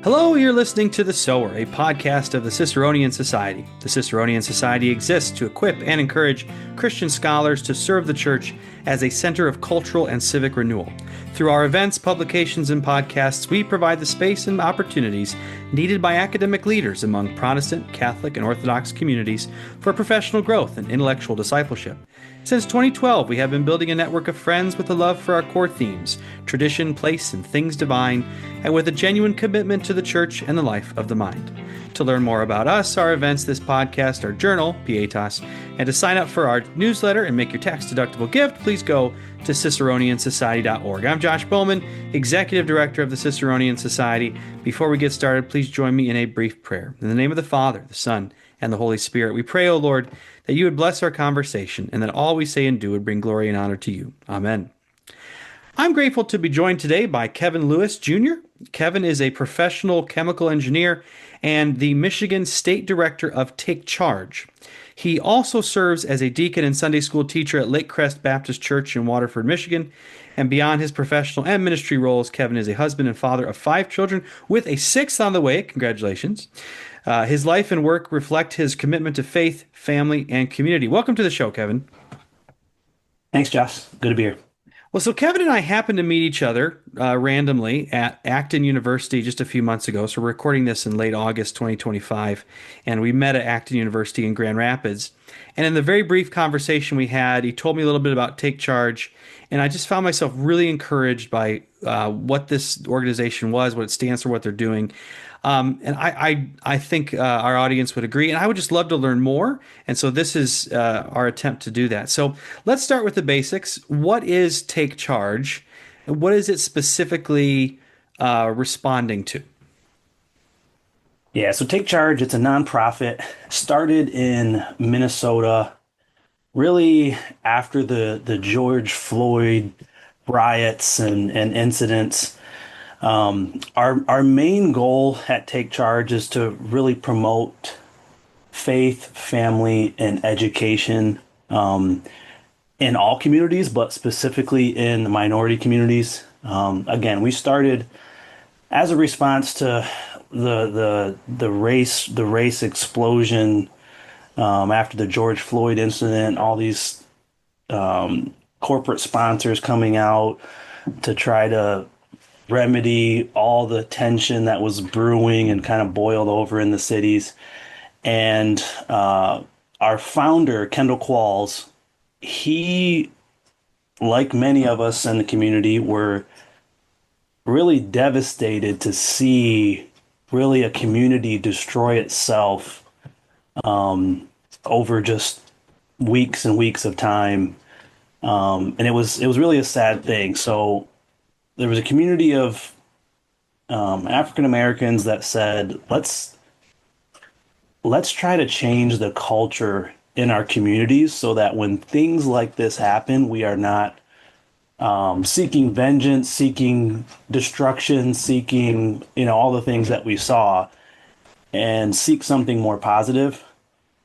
Hello, you're listening to The Sower, a podcast of the Ciceronian Society. The Ciceronian Society exists to equip and encourage Christian scholars to serve the church as a center of cultural and civic renewal. Through our events, publications, and podcasts, we provide the space and opportunities needed by academic leaders among Protestant, Catholic, and Orthodox communities for professional growth and intellectual discipleship. Since 2012, we have been building a network of friends with a love for our core themes, tradition, place, and things divine, and with a genuine commitment to the church and the life of the mind. To learn more about us, our events, this podcast, our journal, Pietas, and to sign up for our newsletter and make your tax-deductible gift, please go to Ciceroniansociety.org. I'm Josh Bowman, Executive Director of the Ciceronian Society. Before we get started, please join me in a brief prayer. In the name of the Father, the Son, and the Holy Spirit, we pray, O Lord, that you would bless our conversation and that all we say and do would bring glory and honor to you. Amen. I'm grateful to be joined today by Kevin Lewis Jr. Kevin is a professional chemical engineer and the Michigan State Director of TakeCharge. He also serves as a deacon and Sunday school teacher at Lake Crest Baptist Church in Waterford, Michigan. And beyond his professional and ministry roles, Kevin is a husband and father of 5 children with a 6th on the way. Congratulations. His life and work reflect his commitment to faith, family, and community. Welcome to the show, Kevin. Thanks, Josh. Good to be here. Well, so Kevin and I happened to meet each other randomly at Acton University just a few months ago. So we're recording this in late August 2025, and we met at Acton University in Grand Rapids. And in the very brief conversation we had, he told me a little bit about Take Charge, and I just found myself really encouraged by what this organization was, what it stands for, what they're doing. And I think our audience would agree, and I would just love to learn more. And so this is our attempt to do that. So let's start with the basics. What is Take Charge? And what is it specifically responding to? Yeah, so Take Charge, it's a nonprofit started in Minnesota really after the George Floyd riots and incidents. Our main goal at Take Charge is to really promote faith, family, and education in all communities, but specifically in the minority communities. Again, we started as a response to the race explosion after the George Floyd incident. All these corporate sponsors coming out to try to remedy all the tension that was brewing and kind of boiled over in the cities. And our founder, Kendall Qualls, he, like many of us in the community, were really devastated to see really a community destroy itself over just weeks and weeks of time. And it was really a sad thing. So there was a community of African Americans that said, let's try to change the culture in our communities so that when things like this happen, we are not seeking vengeance, seeking destruction, seeking, all the things that we saw, and seek something more positive.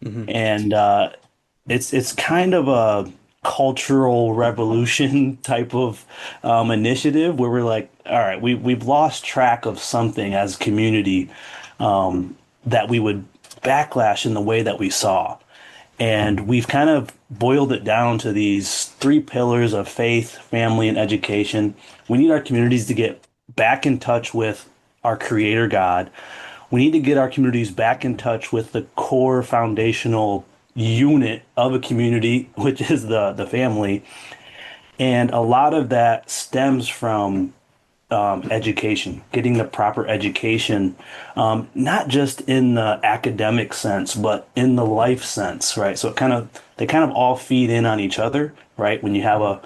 Mm-hmm. And it's kind of a cultural revolution type of initiative where we're like, all right, we've lost track of something as a community that we would backlash in the way that we saw. And we've kind of boiled it down to these 3 pillars of faith, family, and education. We need our communities to get back in touch with our Creator God. We need to get our communities back in touch with the core foundational unit of a community, which is the family. And a lot of that stems from education, getting the proper education, not just in the academic sense, but in the life sense, right? So they kind of all feed in on each other, right? When you have a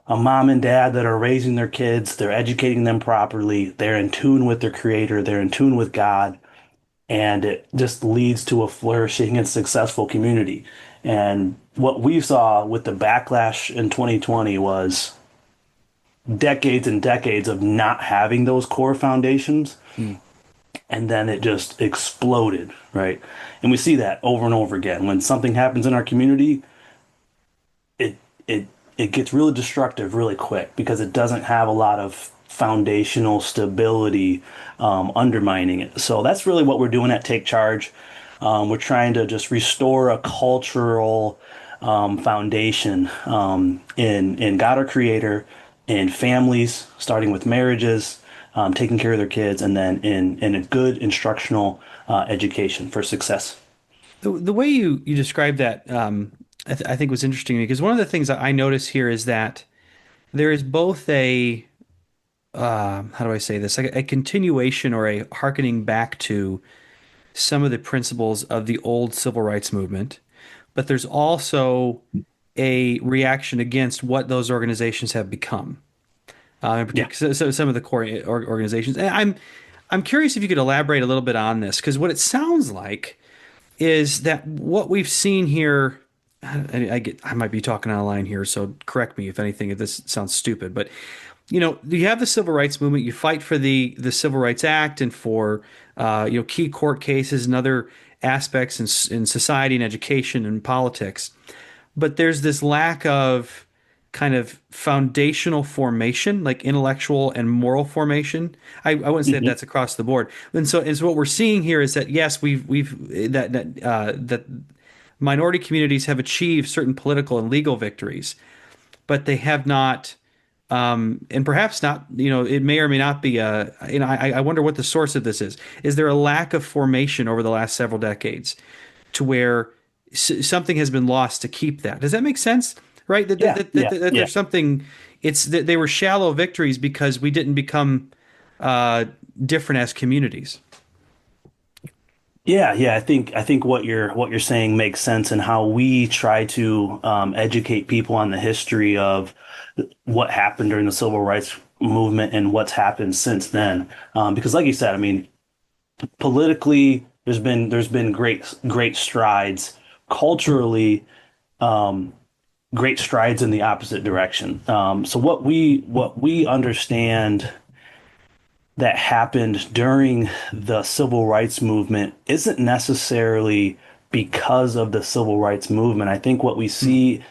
mom and dad that are raising their kids, they're educating them properly, they're in tune with their creator, they're in tune with God, and it just leads to a flourishing and successful community. And what we saw with the backlash in 2020 was decades and decades of not having those core foundations. And then it just exploded, right? And we see that over and over again. When something happens in our community, it it gets really destructive really quick because it doesn't have a lot of foundational stability, undermining it. So that's really what we're doing at Take Charge. We're trying to just restore a cultural foundation in God our Creator, in families, starting with marriages, taking care of their kids, and then in a good instructional education for success. The way you described that, I think was interesting to me because one of the things that I notice here is that there is both a how do I say this, like a continuation or a hearkening back to some of the principles of the old civil rights movement, but there's also a reaction against what those organizations have become. In Yeah. particular, so some of the core organizations. And I'm curious if you could elaborate a little bit on this because what it sounds like is that what we've seen here. I might be talking out of line here, so correct me if anything if this sounds stupid. But you have the civil rights movement. You fight for the Civil Rights Act and for key court cases and other aspects in society and education and politics. But there's this lack of kind of foundational formation, like intellectual and moral formation. I wouldn't say that Hmm. that's across the board. And so what we're seeing here is that yes, that minority communities have achieved certain political and legal victories, but they have not, and perhaps not, it may or may not be I wonder what the source of this is. Is there a lack of formation over the last several decades to where something has been lost to keep that? Does that make sense? Right? Yeah, yeah, That yeah. there's something, it's that they were shallow victories because we didn't become uh, different as communities. Yeah, yeah, I think what you're saying makes sense and how we try to educate people on the history of what happened during the civil rights movement and what's happened since then. Because, like you said, I mean, politically, there's been great strides. Culturally, great strides in the opposite direction. So what we understand that happened during the civil rights movement isn't necessarily because of the civil rights movement. I think what we Hmm. see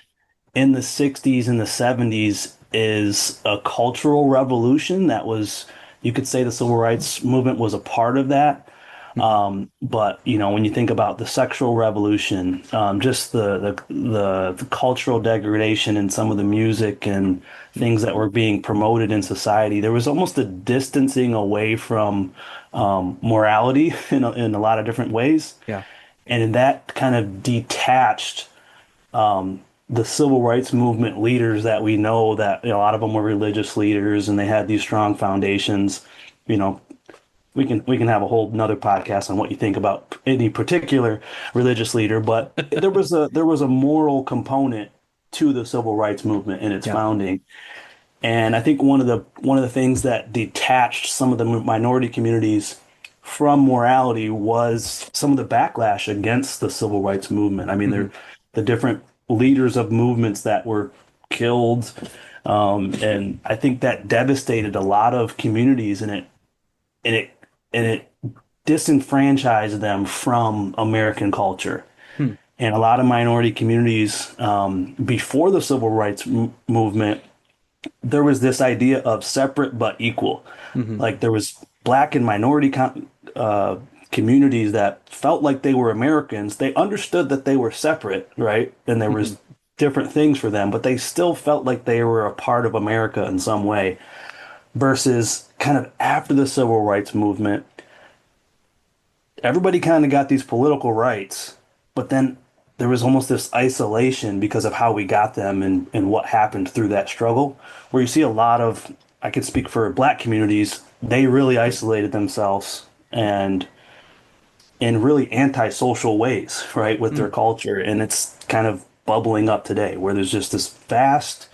in the 60s and the 70s is a cultural revolution that was, you could say the civil rights movement was a part of that. Hmm. But when you think about the sexual revolution, just the cultural degradation in some of the music and things that were being promoted in society, there was almost a distancing away from morality in a lot of different ways, Yeah. and that kind of detached the civil rights movement leaders that we know that a lot of them were religious leaders and they had these strong foundations. You know, we can have a whole another podcast on what you think about any particular religious leader, but there was a moral component to the civil rights movement in its Yeah. founding. And I think one of the things that detached some of the minority communities from morality was some of the backlash against the civil rights movement. I mean, Hmm. the different leaders of movements that were killed, and I think that devastated a lot of communities, and it and it disenfranchised them from American culture. Hmm. And a lot of minority communities before the civil rights movement, there was this idea of separate but equal. Hmm. Like there was black and minority communities that felt like they were Americans. They understood that they were separate, right? And there Hmm. was different things for them, but they still felt like they were a part of America in some way. Versus kind of after the civil rights movement, everybody kind of got these political rights, but then there was almost this isolation because of how we got them and what happened through that struggle, where you see a lot of, I could speak for black communities, they really isolated themselves and in really antisocial ways, right, with their Hmm. culture. And it's kind of bubbling up today where there's just this vast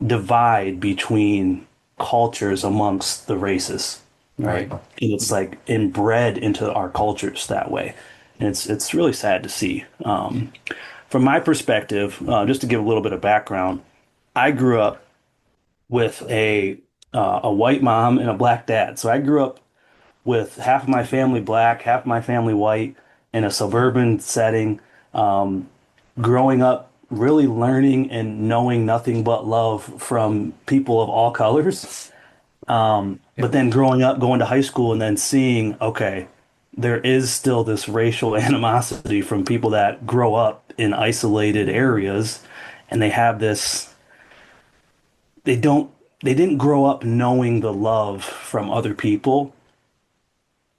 divide between cultures amongst the races, right? Right. And it's like inbred into our cultures that way. And it's really sad to see. From my perspective, just to give a little bit of background, I grew up with a white mom and a black dad. So I grew up with half of my family black, half of my family white, in a suburban setting. Growing up, really learning and knowing nothing but love from people of all colors. Yeah. But then growing up, going to high school, and then seeing, okay, there is still this racial animosity from people that grow up in isolated areas, and they have this, they don't, they didn't grow up knowing the love from other people.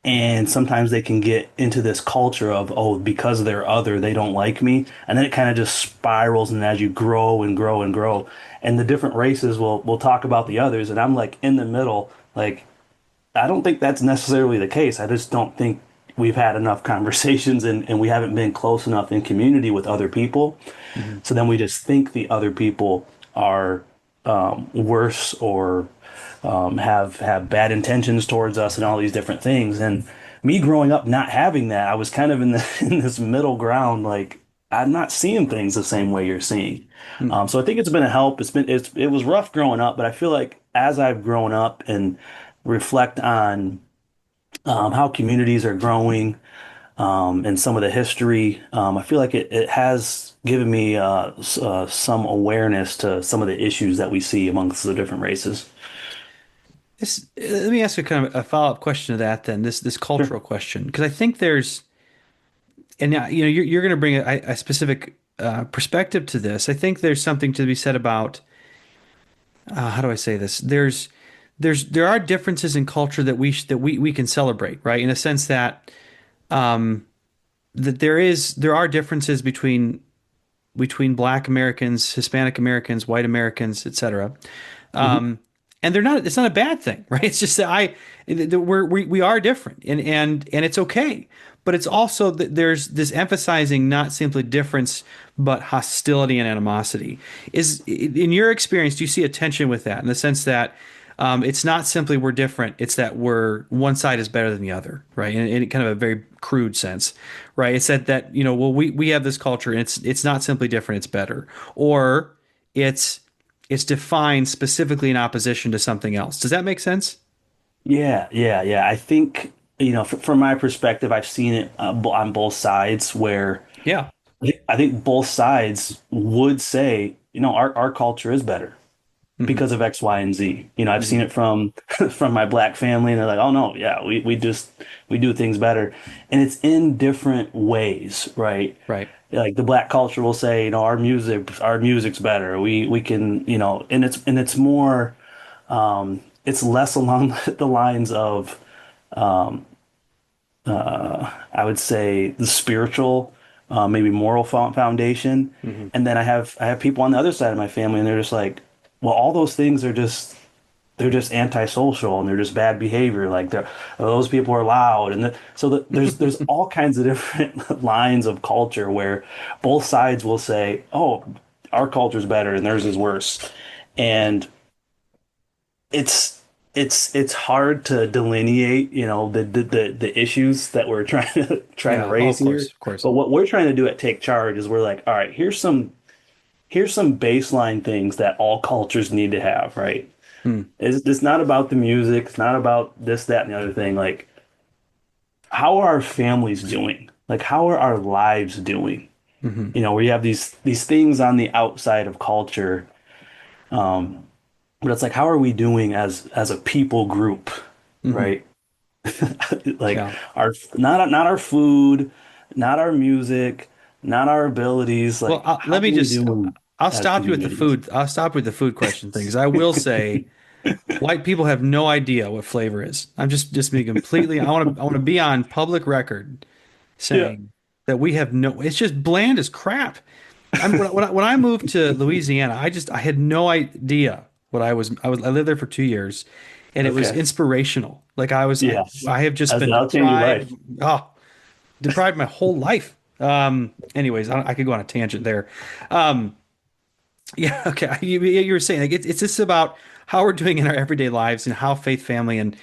And sometimes they can get into this culture of, oh, because they're other, they don't like me. And then it kind of just spirals. And as you grow and grow and grow, and the different races will talk about the others. And I'm like in the middle, like, I don't think that's necessarily the case. I just don't think we've had enough conversations and we haven't been close enough in community with other people. Hmm. So then we just think the other people are worse or have bad intentions towards us and all these different things. And me growing up not having that, I was kind of in the in this middle ground, like I'm not seeing things the same way you're seeing. So I think it's been a help. It was rough growing up, but I feel like as I've grown up and reflect on how communities are growing and some of the history. I feel like it has given me some awareness to some of the issues that we see amongst the different races. Let me ask you kind of a follow-up question to that then, this Sure. cultural question, because I think there's, and now, you're going to bring a specific perspective to this. I think there's something to be said about, how do I say this? There are differences in culture that we can celebrate, right? In a sense that there are differences between Black Americans, Hispanic Americans, white Americans, etc. Hmm. And they're not. It's not a bad thing, right? It's just that we are different, and it's okay. But it's also that there's this emphasizing not simply difference, but hostility and animosity. In your experience, do you see a tension with that in the sense that it's not simply we're different, it's that we're one side is better than the other, right? In kind of a very crude sense, right? It's that well, we have this culture, and it's not simply different, it's better, or it's it's defined specifically in opposition to something else. Does that make sense? Yeah, yeah, yeah. I think, from my perspective, I've seen it on both sides where Yeah. I think both sides would say, our culture is better Hmm. because of X, Y, and Z. I've seen Hmm. it from from my black family, and they're like, "Oh no, yeah, we do things better," and it's in different ways, right? Right. Like the black culture will say, our music's better. We can, and it's more, it's less along the lines of, I would say, the spiritual, maybe moral foundation. Hmm. And then I have people on the other side of my family, and they're just like, well, all those things are just they're just antisocial and they're just bad behavior. Like those people are loud, and there's all kinds of different lines of culture where both sides will say, "Oh, our culture's better and theirs is worse," and it's it's hard to delineate, the issues that we're trying to Yeah. Oh, raise of course, here. of course. But what we're trying to do at Take Charge is we're like, all right, here's some baseline things that all cultures need to have, right? Hmm. It's not about the music. It's not about this, that, and the other thing. Like, how are our families doing? Like, how are our lives doing? Hmm. Where you have these things on the outside of culture, but it's like, how are we doing as a people group, Hmm. right? Like Yeah. our not our food, not our music, not our abilities. Well, Like, how let are me we just. doing I'll as stop you with the communities? food. I'll stop with the food question thing because I will say white people have no idea what flavor is. I'm just being completely. I want to be on public record Yeah. saying that we have no. It's just bland as crap. When I moved to Louisiana, I had no idea what I lived there for 2 years, and it was Okay. inspirational. Like Yes. I have just As been that'll change your deprived. life. Oh, deprived my whole life. Anyways, I could go on a tangent there. Um, yeah, okay. You were saying like it's just about how we're doing in our everyday lives and how faith, family, and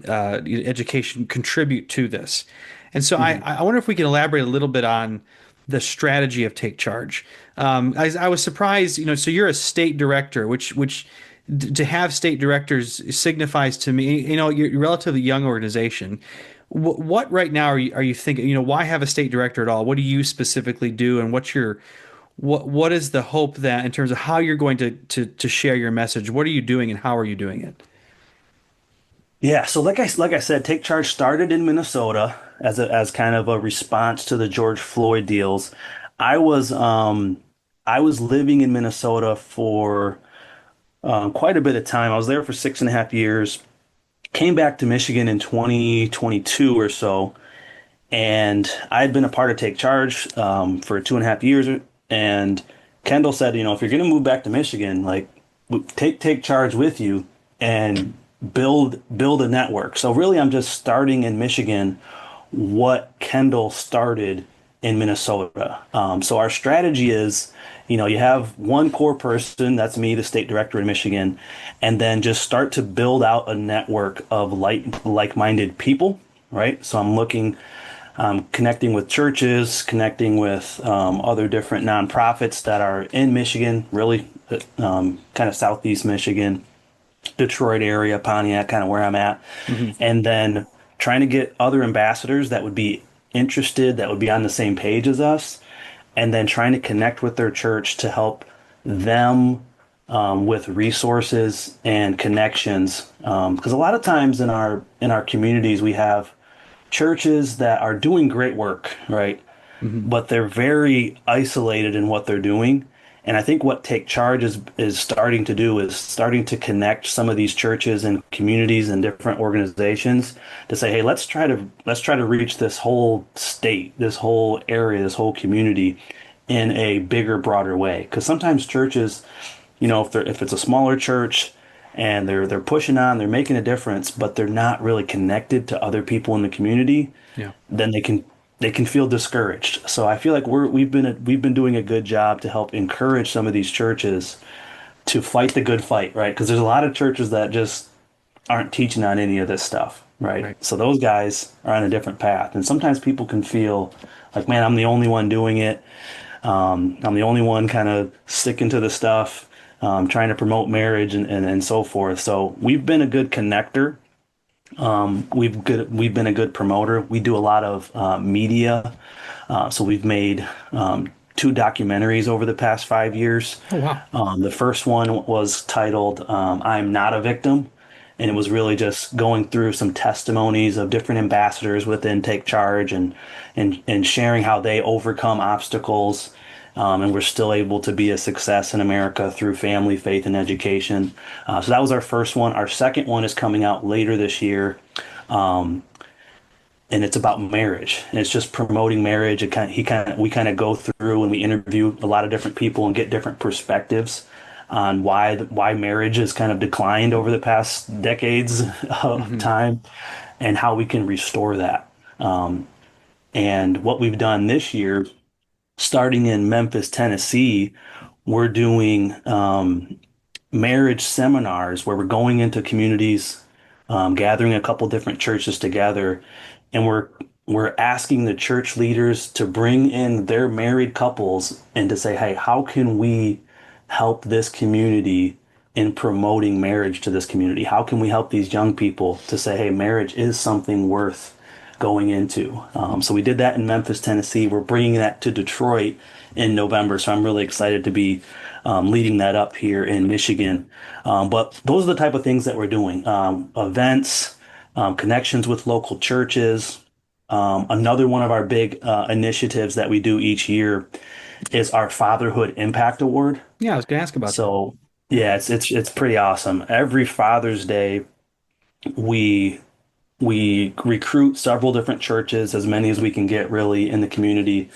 education contribute to this. And so I Mhm. I wonder if we can elaborate a little bit on the strategy of Take Charge. I was surprised, so you're a state director, which to have state directors signifies to me, you're a relatively young organization. What right now are you thinking? Why have a state director at all? What do you specifically do, and what is the hope that in terms of how you're going to share your message? What are you doing and how are you doing it? Yeah, so like I said, Take Charge started in Minnesota as kind of a response to the George Floyd deals. I was um I was living in Minnesota for quite a bit of time. I was there for 6.5 years. Came back to Michigan in 2022 or so, and I had been a part of Take Charge for 2.5 years. And Kendall said, if you're going to move back to Michigan, like take Charge with you and build a network. So really, I'm just starting in Michigan what Kendall started in Minnesota. So our strategy is, you have one core person, that's me, the state director in Michigan, and then just start to build out a network of like-minded people, right? So I'm looking, connecting with churches, connecting with other different nonprofits that are in Michigan, really kind of southeast Michigan, Detroit area, Pontiac, kind of where I'm at, Hmm. and then trying to get other ambassadors that would be interested, that would be on the same page as us, and then trying to connect with their church to help them with resources and connections. Because a lot of times in our communities, we have churches that are doing great work, right? Hmm. But they're very isolated in what they're doing. And I think what Take Charge is starting to do is starting to connect some of these churches and communities and different organizations to say, hey, let's try to reach this whole state, this whole area, this whole community in a bigger, broader way. Because sometimes churches, if it's a smaller church and they're pushing on, they're making a difference, but they're not really connected to other people in the community, Yeah. then they can feel discouraged. So I feel like we've been doing a good job to help encourage some of these churches to fight the good fight, right? Because there's a lot of churches that just aren't teaching on any of this stuff, right? Right. So those guys are on a different path, and sometimes people can feel like, man, I'm the only one doing it. I'm the only one kind of sticking to the stuff, trying to promote marriage and so forth. So we've been a good connector. We've been a good promoter. We do a lot of media. So we've made two documentaries over the past 5 years. Oh, wow. The first one was titled "I'm Not a Victim," and it was really just going through some testimonies of different ambassadors within Take Charge and sharing how they overcome obstacles. And we're still able to be a success in America through family, faith, and education. So that was our first one. Our second one is coming out later this year, and it's about marriage. And it's just promoting marriage. We kind of go through and we interview a lot of different people and get different perspectives on why marriage has kind of declined over the past decades of Hmm. time, and how we can restore that. And what we've done this year, starting in Memphis, Tennessee, we're doing marriage seminars where we're going into communities, gathering a couple different churches together, and we're asking the church leaders to bring in their married couples and to say, hey, how can we help this community in promoting marriage to this community? How can we help these young people to say, hey, marriage is something worth going into? So we did that in Memphis, Tennessee. We're bringing that to Detroit in November. So I'm really excited to be leading that up here in Michigan. But those are the type of things that we're doing: events, connections with local churches. Another one of our big initiatives that we do each year is our Fatherhood Impact Award. Yeah, I was going to ask about that. So yeah, it's pretty awesome. Every Father's Day, we we recruit several different churches, as many as we can get really in the community,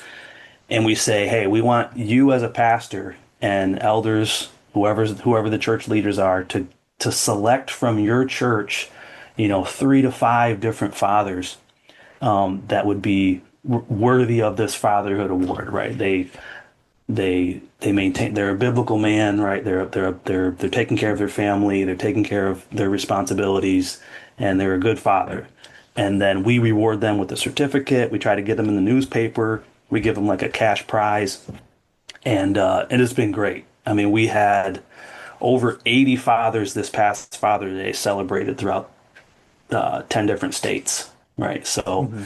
and we say, hey, we want you as a pastor and elders, whoever the church leaders are, to select from your church, 3 to 5 different fathers that would be worthy of this fatherhood award, right? They maintain, they're a biblical man, right? They're taking care of their family, they're taking care of their responsibilities, and they're a good father. And then we reward them with a certificate. We try to get them in the newspaper. We give them like a cash prize, and it has been great. I mean, we had over 80 fathers this past Father's Day celebrated throughout 10 different states, right? So Hmm.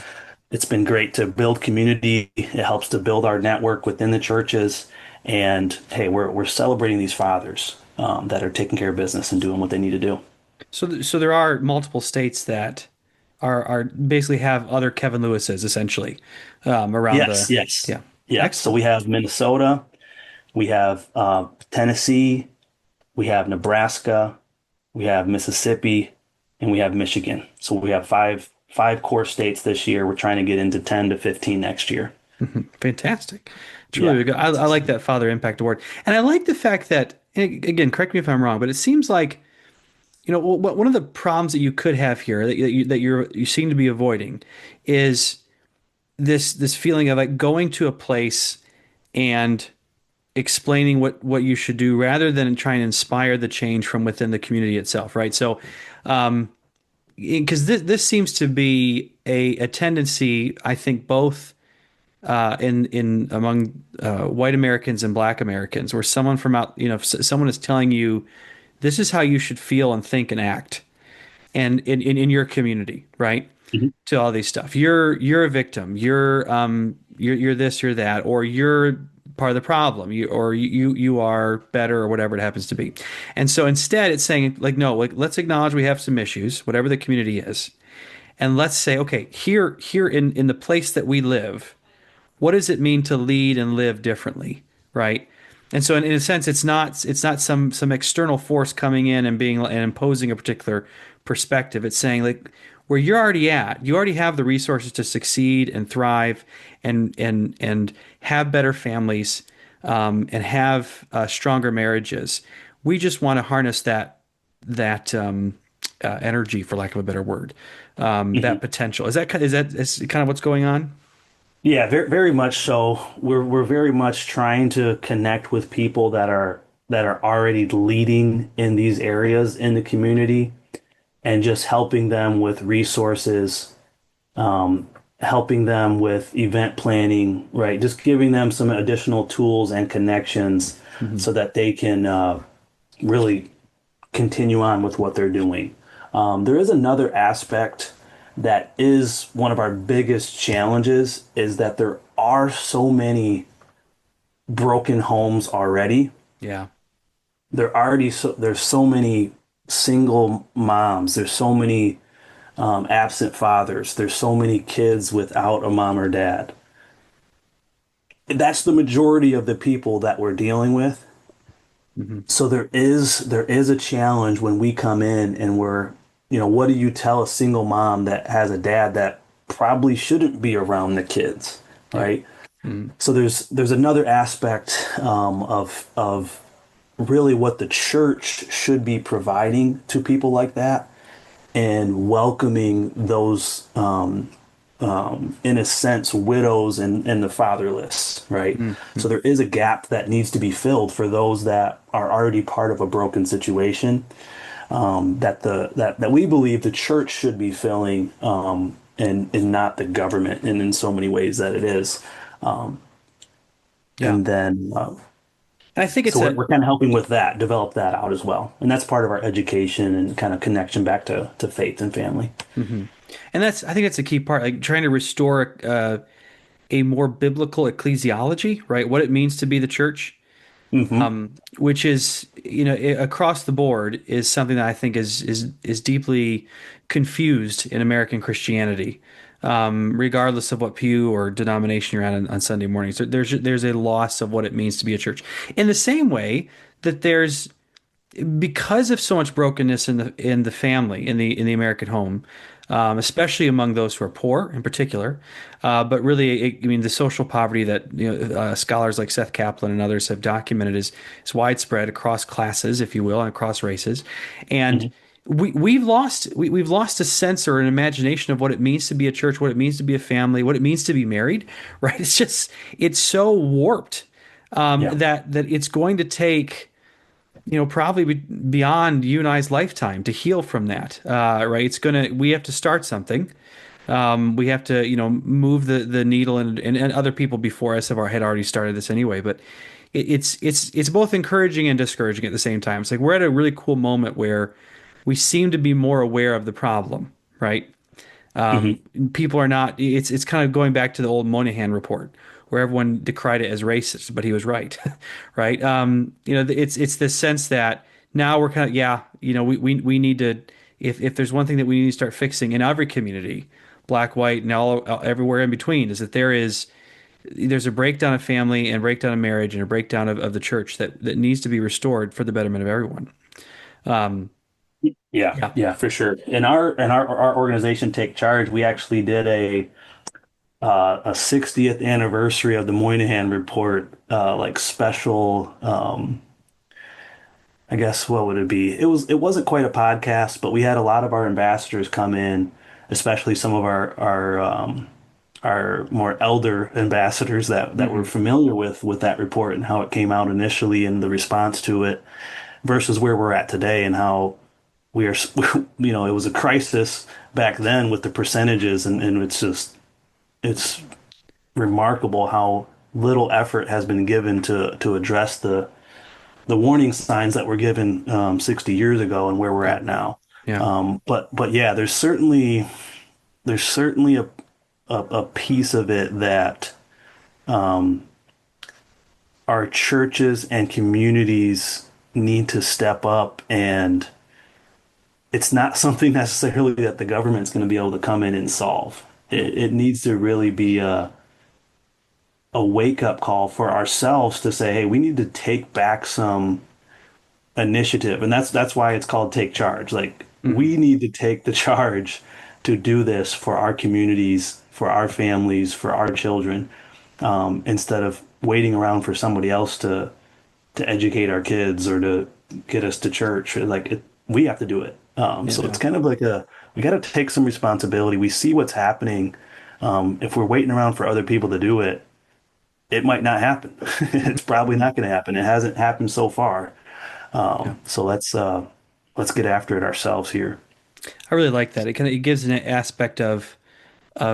it's been great to build community. It helps to build our network within the churches. And hey, we're celebrating these fathers that are taking care of business and doing what they need to do. So there are multiple states that are basically have other Kevin Lewises essentially around Yes, the yes. yeah. Yeah. So Excellent. we have Minnesota, we have Tennessee, we have Nebraska, we have Mississippi, and we have Michigan. So we have five core states this year. We're trying to get into 10 to 15 next year. Fantastic. It's Yeah. really good. I like that Father Impact Award. And I like the fact that, again, correct me if I'm wrong, but it seems like, one of the problems that you could have here that you seem to be avoiding is this feeling of like going to a place and explaining what you should do rather than trying to inspire the change from within the community itself, right? So, because this seems to be a tendency, I think, both in among white Americans and Black Americans, where someone from out, if someone is telling you this is how you should feel and think and act, and in your community, right? Mhm. To all these stuff, you're a victim, you're this, you're that, or you're part of the problem, you are better, or whatever it happens to be. And so instead, it's saying like, no, like let's acknowledge we have some issues, whatever the community is, and let's say, okay, here in the place that we live, what does it mean to lead and live differently, right? And so, in a sense, it's not some external force coming in and being and imposing a particular perspective. It's saying like where you're already at, you already have the resources to succeed and thrive, and have better families, and have stronger marriages. We just want to harness that energy, for lack of a better word, Mhm. that potential. Is kind of what's going on? Yeah, very, very much so. We're very much trying to connect with people that are already leading in these areas in the community and just helping them with resources, um, helping them with event planning, right? Just giving them some additional tools and connections Mhm. so that they can really continue on with what they're doing. There is another aspect that is one of our biggest challenges is that there are so many broken homes already. Yeah. There's so many single moms. There's so many absent fathers. There's so many kids without a mom or dad. That's the majority of the people that we're dealing with. Hmm. So there is a challenge when we come in and what do you tell a single mom that has a dad that probably shouldn't be around the kids, Yeah. right? Mm. So there's another aspect of really what the church should be providing to people like that and welcoming those in a sense, widows and the fatherless, right? Mm. So Mm. there is a gap that needs to be filled for those that are already part of a broken situation, that we believe the church should be filling, and not the government, and in so many ways that it is. Um, Yeah. and then And I think so it's we're kind of helping with that, develop that out as well, and that's part of our education and kind of connection back to faith and family. mhm. And I think that's a key part, like trying to restore a more biblical ecclesiology, right? What it means to be the church, Hmm. which is, across the board is something that I think is deeply confused in American Christianity. Regardless of what pew or denomination you're at on Sunday mornings, there's a loss of what it means to be a church. In the same way that there's because of so much brokenness in the family in the American home, especially among those who are poor in particular, but really, I mean, the social poverty that scholars like Seth Kaplan and others have documented is widespread across classes, if you will, and across races, and Hmm. we've lost a sense or an imagination of what it means to be a church, what it means to be a family, what it means to be married, right? It's so warped, Yeah. that it's going to take probably beyond you and I's lifetime to heal from that. Right? We have to start something. We have to, move the needle, and other people before us had already started this anyway. But it's both encouraging and discouraging at the same time. It's like we're at a really cool moment where we seem to be more aware of the problem, right? Hmm. People are not. It's kind of going back to the old Moynihan report, where everyone decried it as racist, but he was right, right? It's this sense that now we're kind of, yeah, we need to, if there's one thing that we need to start fixing in every community, black, white, and everywhere in between, is that there's a breakdown of family and breakdown of marriage and a breakdown of the church that needs to be restored for the betterment of everyone. Um, Yeah, yeah. yeah, for sure. In our organization, Take Charge, we actually did a 60th anniversary of the Moynihan Report, like special. I guess what would it be? It wasn't quite a podcast, but we had a lot of our ambassadors come in, especially some of our more elder ambassadors that were Hmm. familiar with that report and how it came out initially and the response to it versus where we're at today and how we are, it was a crisis back then with the percentages and it's remarkable how little effort has been given to address the warning signs that were given 60 years ago and where we're Yeah. at now. Yeah. But yeah, there's certainly a piece of it that our churches and communities need to step up, and it's not something necessarily that the government's going to be able to come in and solve. It needs to really be a wake up call for ourselves to say, hey, we need to take back some initiative, and that's why it's called Take Charge. Like Hmm. we need to take the charge to do this for our communities, for our families, for our children, instead of waiting around for somebody else to educate our kids or to get us to church. We have to do it. So it's Yeah. kind of like we got to take some responsibility. We see what's happening. If we're waiting around for other people to do it, it might not happen. It's probably not going to happen. It hasn't happened so far. Yeah. So let's get after it ourselves here. I really like that. It gives an aspect of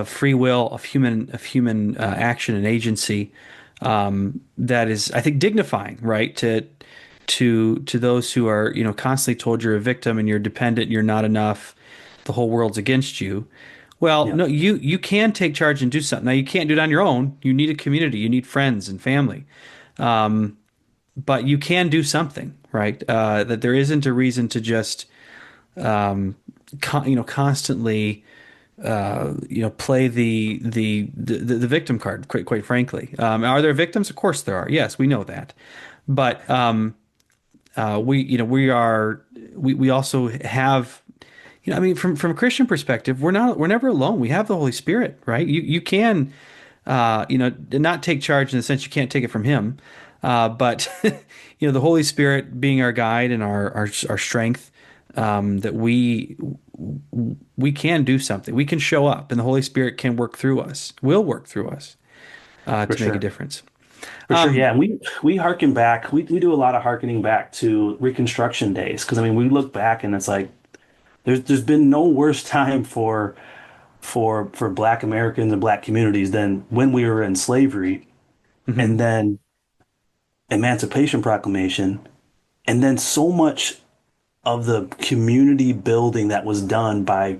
free will, of human action and agency, that is, I think, dignifying, right? To those who are, constantly told you're a victim and you're dependent, you're not enough, the whole world's against you. Well, Yeah, no, you can take charge and do something. Now, you can't do it on your own. You need a community, you need friends and family, but you can do something, right? That there isn't a reason to just, constantly, play the victim card, quite frankly. Are there victims? Of course there are. Yes, we know that. But we also have, I mean, from a Christian perspective, we're never alone. We have the Holy Spirit, right? You can, not take charge in the sense you can't take it from Him, but the Holy Spirit being our guide and our strength, that we can do something. We can show up, and the Holy Spirit can work through us. Will work through us, for to make a sure. difference. For sure. Yeah. And we harken back. We do a lot of harkening back to Reconstruction days. Because I mean, we look back and it's like there's been no worse time for Black Americans and Black communities than when we were in slavery, Hmm. and then Emancipation Proclamation, and then so much of the community building that was done by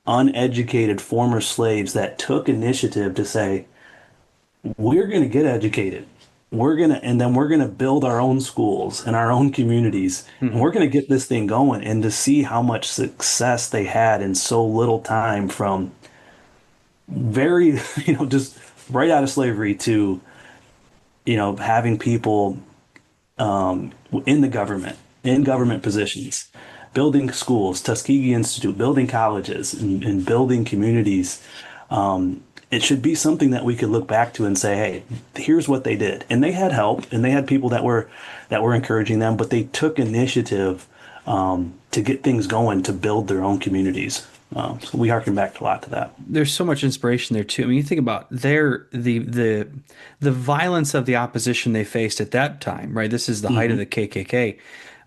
uneducated former slaves that took initiative to say, we're going to get educated. And then we're going to build our own schools and our own communities. And Hmm. we're going to get this thing going. And to see how much success they had in so little time from very, just right out of slavery to, having people in the government, in government positions, building schools, Tuskegee Institute, building colleges, and building communities. It should be something that we could look back to and say, "Hey, here's what they did," and they had help, and they had people that were encouraging them, but they took initiative to get things going to build their own communities. So we harken back a lot to that. There's so much inspiration there too. I mean, you think about the violence of the opposition they faced at that time, right? This is the height of Hmm. the KKK,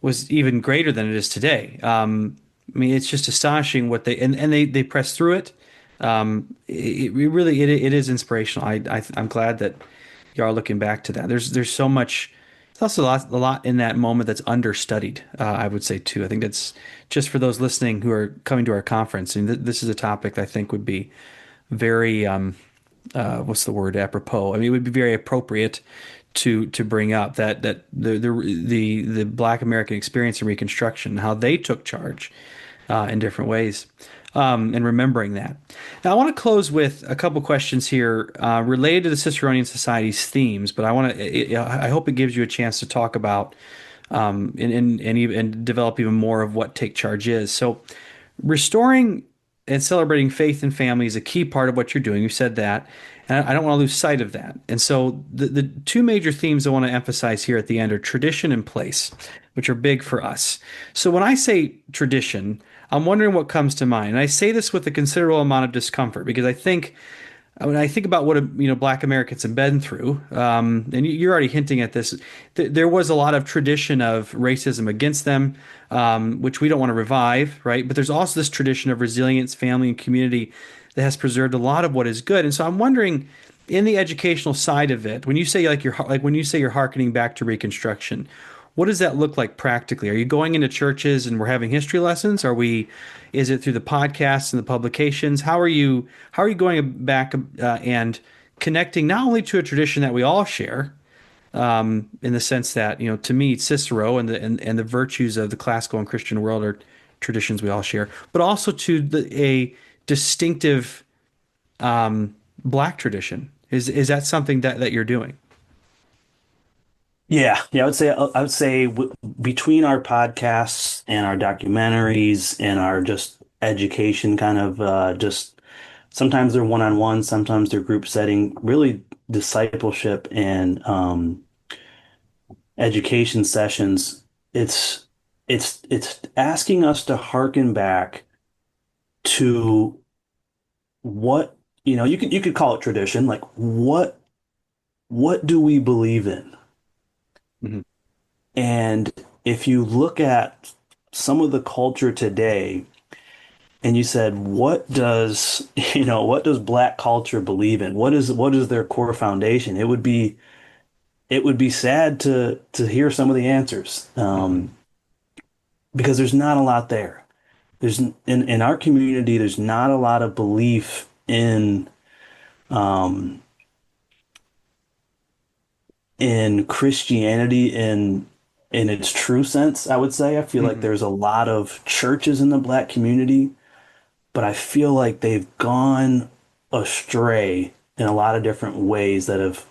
was even greater than it is today. I mean, it's just astonishing what they pressed through it. It is inspirational. I'm glad that you are looking back to that. There's so much. There's also a lot in that moment that's understudied. I would say too. I think that's just for those listening who are coming to our conference. And this is a topic that I think would be very, what's the word, apropos. I mean, it would be very appropriate to bring up that the Black American experience in Reconstruction, how they took charge in different ways, and remembering that. Now, I want to close with a couple questions here related to the Ciceronian Society's themes, but I hope it gives you a chance to talk about and develop even more of what Take Charge is. So, restoring and celebrating faith and family is a key part of what you're doing. You said that, and I don't want to lose sight of that. And so, the two major themes I want to emphasize here at the end are tradition and place, which are big for us. So, when I say tradition, I'm wondering what comes to mind. And I say this with a considerable amount of discomfort because when I think about what Black Americans have been through, and you're already hinting at this, there was a lot of tradition of racism against them, which we don't want to revive, right? But there's also this tradition of resilience, family, and community that has preserved a lot of what is good. And so I'm wondering, in the educational side of it, when you say when you say you're hearkening back to Reconstruction, what does that look like practically? Are you going into churches and we're having history lessons? Is it through the podcasts and the publications? How are you going back and connecting not only to a tradition that we all share, in the sense that, to me, Cicero and the virtues of the classical and Christian world are traditions we all share, but also to a distinctive Black tradition. Is that something that you're doing? Yeah, I would say between our podcasts and our documentaries and our just education kind of just sometimes they're one-on-one, sometimes they're group setting, really discipleship and education sessions. It's it's asking us to hearken back to what, you could call it tradition, like what do we believe in? Mhm. And if you look at some of the culture today and you said, what does, what does Black culture believe in? What is their core foundation? It would be sad to hear some of the answers, Mhm. because there's not a lot there. In our community, there's not a lot of belief um, in Christianity in its true sense, I would say. I feel like Mhm. there's a lot of churches in the Black community, but I feel like they've gone astray in a lot of different ways that have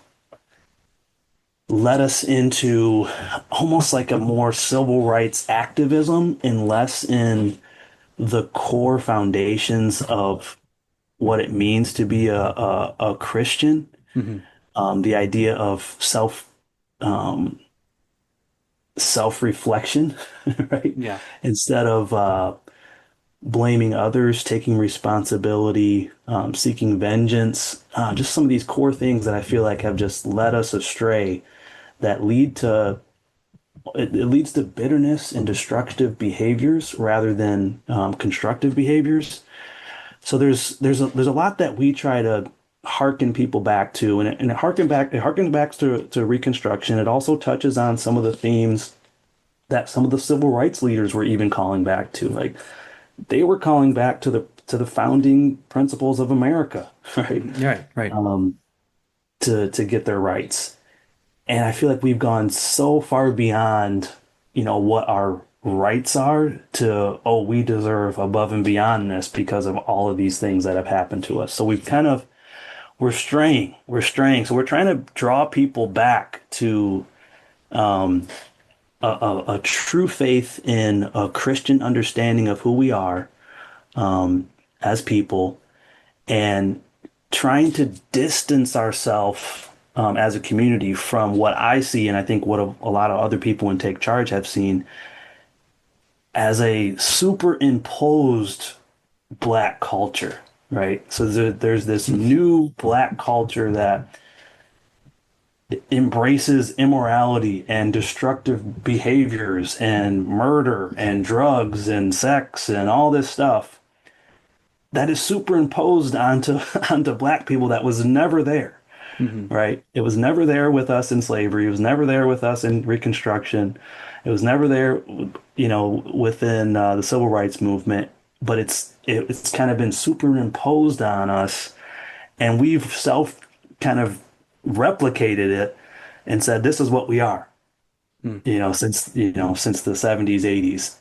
led us into almost like a more civil rights activism and less in the core foundations of what it means to be a Christian. Mhm. The idea of um, self-reflection, right? Yeah. Instead of blaming others, taking responsibility, seeking vengeance, just some of these core things that I feel like have just led us astray that it leads to bitterness and destructive behaviors rather than constructive behaviors. So there's a lot that we try to harken people back to, and it harkens back to Reconstruction. It also touches on some of the themes that some of the civil rights leaders were even calling back to. Like they were calling back to the founding principles of America, right? Mhm. Right. Right. Um, to get their rights. And I feel like we've gone so far beyond, what our rights are to, oh, we deserve above and beyond this because of all of these things that have happened to us. So we're straying. We're straying. So we're trying to draw people back to um, a true faith in a Christian understanding of who we are as people and trying to distance ourselves as a community from what I see, and I think what a lot of other people in Take Charge have seen as a superimposed Black culture, right? So there's this new Black culture that embraces immorality and destructive behaviors and murder and drugs and sex and all this stuff that is superimposed onto onto Black people that was never there, Mhm. right? It was never there with us in slavery. It was never there with us in Reconstruction. It was never there, within the civil rights movement. But it's kind of been superimposed on us, and we've self kind of replicated it and said, "This is what we are." Mm. Since the 70s, 80s.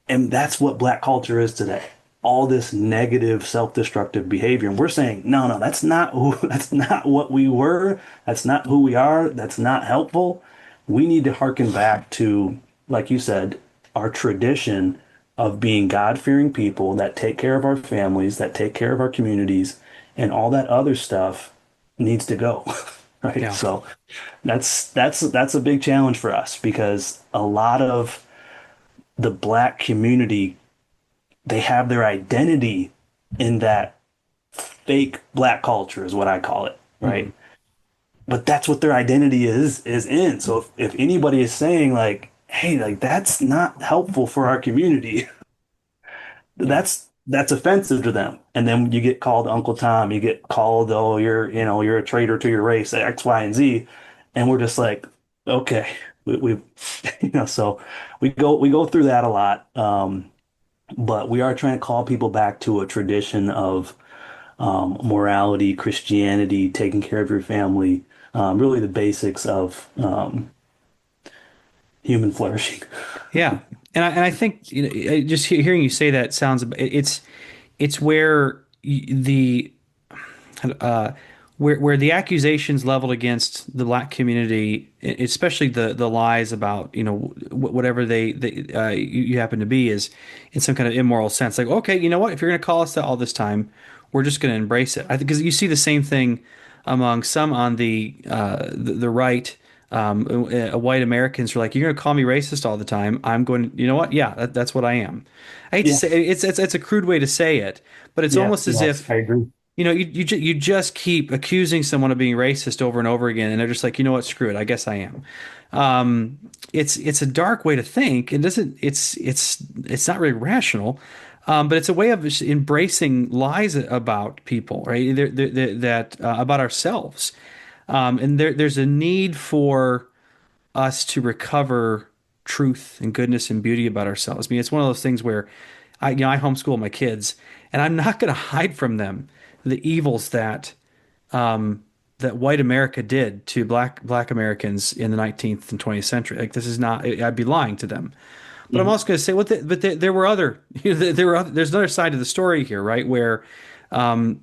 And that's what Black culture is today. All this negative, self-destructive behavior. And we're saying, no, no, that's not who, that's not what we were. That's not who we are. That's not helpful. We need to hearken back to, like you said, our tradition of being God-fearing people that take care of our families, that take care of our communities, and all that other stuff needs to go. Right? Yeah. So that's a big challenge for us because a lot of the Black community, they have their identity in that fake Black culture is what I call it, Hmm. right? But that's what their identity is in. So if anybody is saying like, hey, like that's not helpful for our community, Yeah. that's offensive to them. And then you get called Uncle Tom, you get called, oh, you're a traitor to your race, X, Y, and Z. And we're just like, okay, we so we go through that a lot. But we are trying to call people back to a tradition of morality, Christianity, taking care of your family, really the basics of human flourishing. Yeah. And I think just hearing you say that sounds it's where the uh, where the accusations leveled against the black community, especially the lies about whatever you happen to be, is in some kind of immoral sense. Like, okay, you know what? If you're going to call us that all this time, we're just going to embrace it. I think because you see the same thing among some on the right. White Americans are like, you're going to call me racist all the time. I'm going, you know what? Yeah, that's what I am. I hate to Yeah, say it's a crude way to say it, but it's yeah, almost as yes, if I agree. you just keep accusing someone of being racist over and over again, and they're just like, you know what, screw it, I guess I am. It's a dark way to think. It doesn't. It's not really rational, but it's a way of just embracing lies about people, right? That about ourselves, and there's a need for us to recover truth and goodness and beauty about ourselves. I mean, it's one of those things where I homeschool my kids, and I'm not going to hide from them the evils that white America did to black Americans in the 19th and 20th century. Like this is not. I'd be lying to them. But I'm Mhm. also going to say, there were other, there's another side to the story here, right? Where we're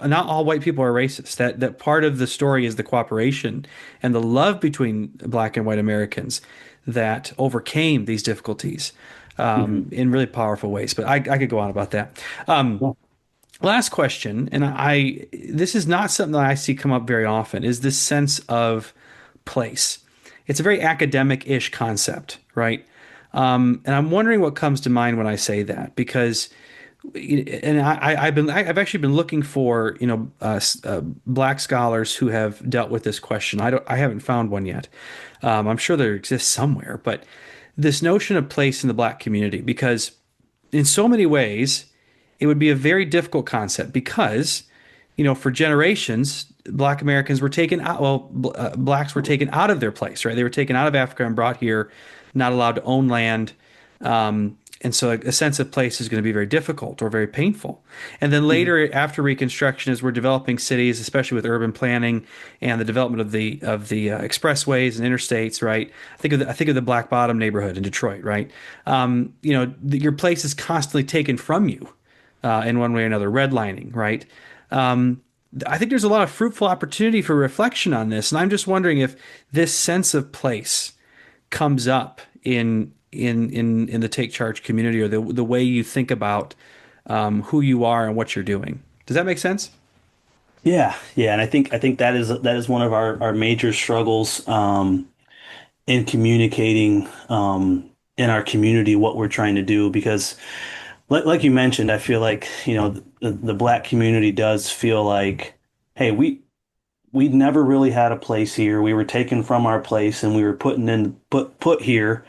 not all white people are racist. That part of the story is the cooperation and the love between black and white Americans that overcame these difficulties Mhm. in really powerful ways. But I could go on about that. Um, Yeah. Last question, and this is not something that I see come up very often, is this sense of place. It's a very academic-ish concept, right? And I'm wondering what comes to mind when I say that, because, and I've actually been looking for, black scholars who have dealt with this question. I haven't found one yet. I'm sure there exists somewhere, but this notion of place in the black community, because in so many ways, it would be a very difficult concept because, for generations, Black Americans were taken out. Well, blacks were taken out of their place, right? They were taken out of Africa and brought here, not allowed to own land. And so a sense of place is going to be very difficult or very painful. And then Mhm. later, after Reconstruction, as we're developing cities, especially with urban planning and the development of the expressways and interstates, right? I think of the Black Bottom neighborhood in Detroit, right? Your place is constantly taken from you in one way or another, redlining, right? Um, I think there's a lot of fruitful opportunity for reflection on this, and I'm just wondering if this sense of place comes up in the Take Charge community, or the way you think about who you are and what you're doing. Does that make sense? Yeah, yeah, and I think that is one of our major struggles in communicating in our community what we're trying to do because like you mentioned, I feel like, the Black community does feel like, hey, we never really had a place here. We were taken from our place and we were put here.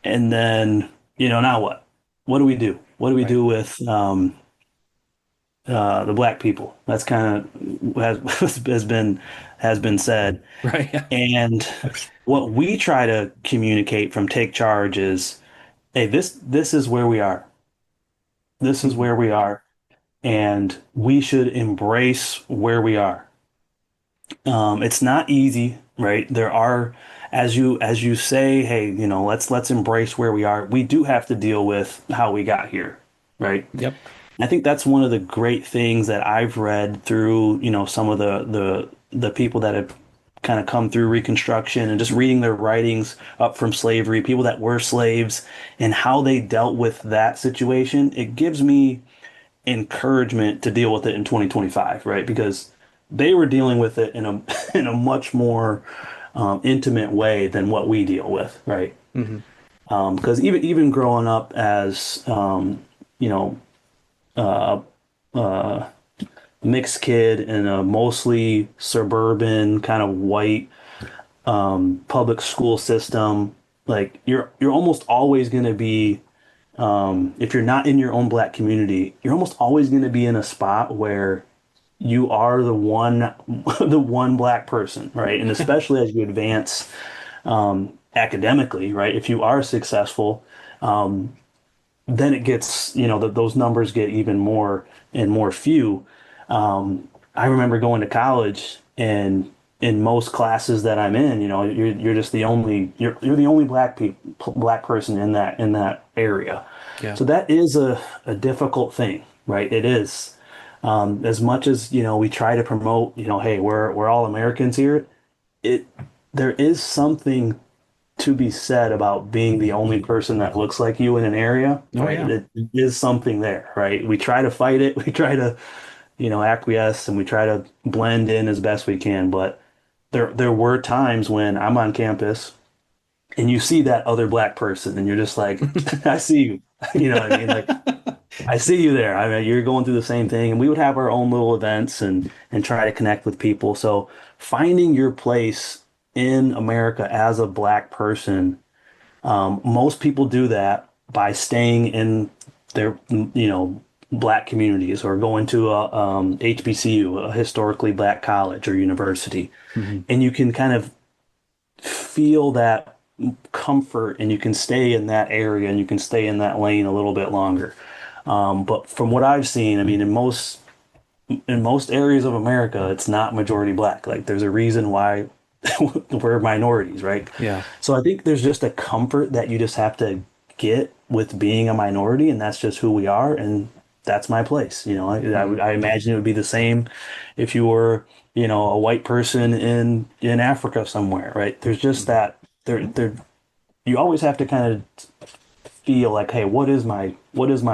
And then, now what? What do we do? What do we Right. do with the Black people? That's kind of has been said. Right. Yeah. And what we try to communicate from Take Charge is, hey, this is where we are. This is Mhm. where we are, and we should embrace where we are. It's not easy, right? There are, as you say, hey, let's embrace where we are. We do have to deal with how we got here, right? Yep. I think that's one of the great things that I've read through, some of the people that have kind of come through Reconstruction and just reading their writings up from slavery, people that were slaves and how they dealt with that situation. It gives me encouragement to deal with it in 2025, right? Because they were dealing with it in a in a much more intimate way than what we deal with, right? Hmm. Because even growing up as you know uh, uh, mixed kid in a mostly suburban kind of white public school system, like you're almost always going to be if you're not in your own black community, you're almost always going to be in a spot where you are the one the one black person, right? And especially as you advance academically, right? If you are successful, then it gets, those numbers get even more and more few. I remember going to college and in most classes that I'm in, you're just you're the only black person in that area. Yeah. So that is a difficult thing, right? It is. As much as, we try to promote, hey, we're all Americans here, it there is something to be said about being the only person that looks like you in an area, Oh right? yeah. It is something there, right? We try to fight it, we try to, acquiesce and we try to blend in as best we can. But there were times when I'm on campus and you see that other black person and you're just like, I see you. You know what I mean? Like I see you there. I mean, you're going through the same thing, and we would have our own little events and try to connect with people. So finding your place in America as a black person, most people do that by staying in their, black communities or going to a HBCU, a historically black college or university, Hmm. and you can kind of feel that comfort, and you can stay in that area and you can stay in that lane a little bit longer. But from what I've seen, I mean, in most areas of America, it's not majority black. Like there's a reason why we're minorities, right? Yeah. So I think there's just a comfort that you just have to get with being a minority, and that's just who we are, and that's my place. Hmm. I imagine it would be the same if you were, a white person in Africa somewhere, right? There's just Hmm. that there you always have to kind of feel like, hey, what is my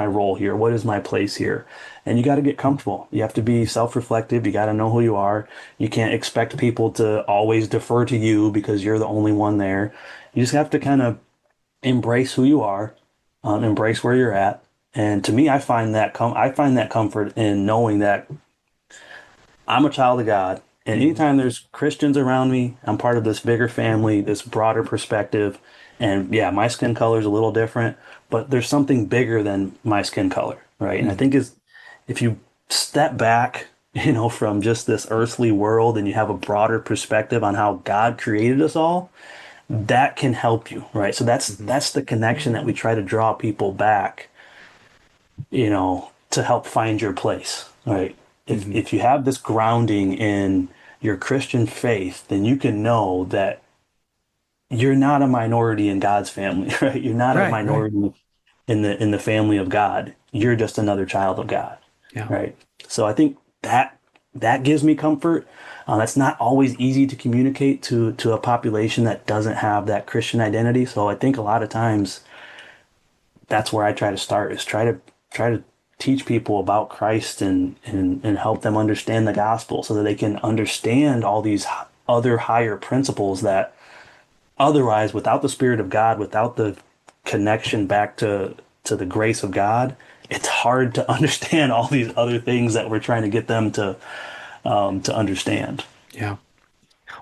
role here? What is my place here? And you got to get comfortable. You have to be self-reflective. You got to know who you are. You can't expect people to always defer to you because you're the only one there. You just have to kind of embrace who you are, embrace where you're at. And to me, I find that comfort in knowing that I'm a child of God. And Hmm. anytime there's Christians around me, I'm part of this bigger family, this broader perspective. And yeah, my skin color is a little different, but there's something bigger than my skin color, right? And I think is if you step back, from just this earthly world and you have a broader perspective on how God created us all, that can help you, right? So that's Hmm. that's the connection that we try to draw people back, to help find your place, right? If Hmm. if you have this grounding in your Christian faith, then you can know that you're not a minority in God's family, right? You're not a Right. Right. minority in the family of God. You're just another child of God, Yeah. right? So I think that gives me comfort. That's not always easy to communicate to a population that doesn't have that Christian identity. So I think a lot of times that's where I try to start is try to teach people about Christ and help them understand the gospel so that they can understand all these other higher principles that otherwise without the Spirit of God, without the connection back to the grace of God, it's hard to understand all these other things that we're trying to get them to understand. Yeah.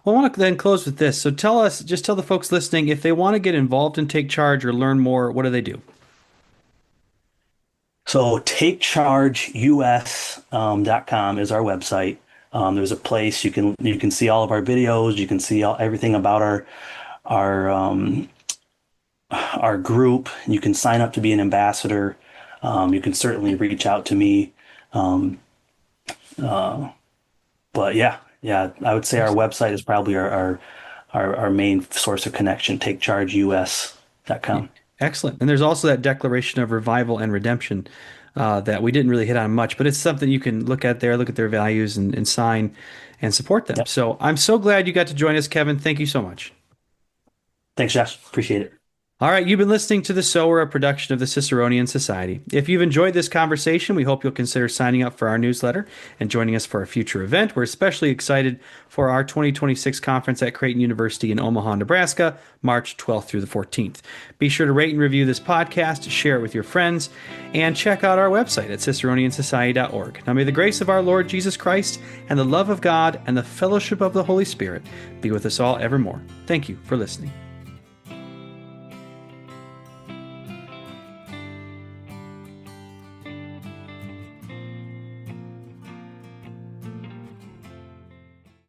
Well, I want to then close with this. So just tell the folks listening if they want to get involved in Take Charge or learn more, what do they do? So TakeChargeUS.com is our website. There's a place you can see all of our videos. You can see everything about our our group. You can sign up to be an ambassador. You can certainly reach out to me. Um, uh, but yeah, Yeah, I would say our website is probably our main source of connection, Yeah. TakeChargeUS.com. Excellent. And there's also that declaration of revival and redemption that we didn't really hit on much, but it's something you can look at there, look at their values and sign and support them. Yep. So I'm so glad you got to join us, Kevin. Thank you so much. Thanks, Josh. Appreciate it. All right, you've been listening to The Sower, a production of the Ciceronian Society. If you've enjoyed this conversation, we hope you'll consider signing up for our newsletter and joining us for a future event. We're especially excited for our 2026 conference at Creighton University in Omaha, Nebraska, March 12th through the 14th. Be sure to rate and review this podcast, share it with your friends, and check out our website at ciceroniansociety.org. Now may the grace of our Lord Jesus Christ and the love of God and the fellowship of the Holy Spirit be with us all evermore. Thank you for listening.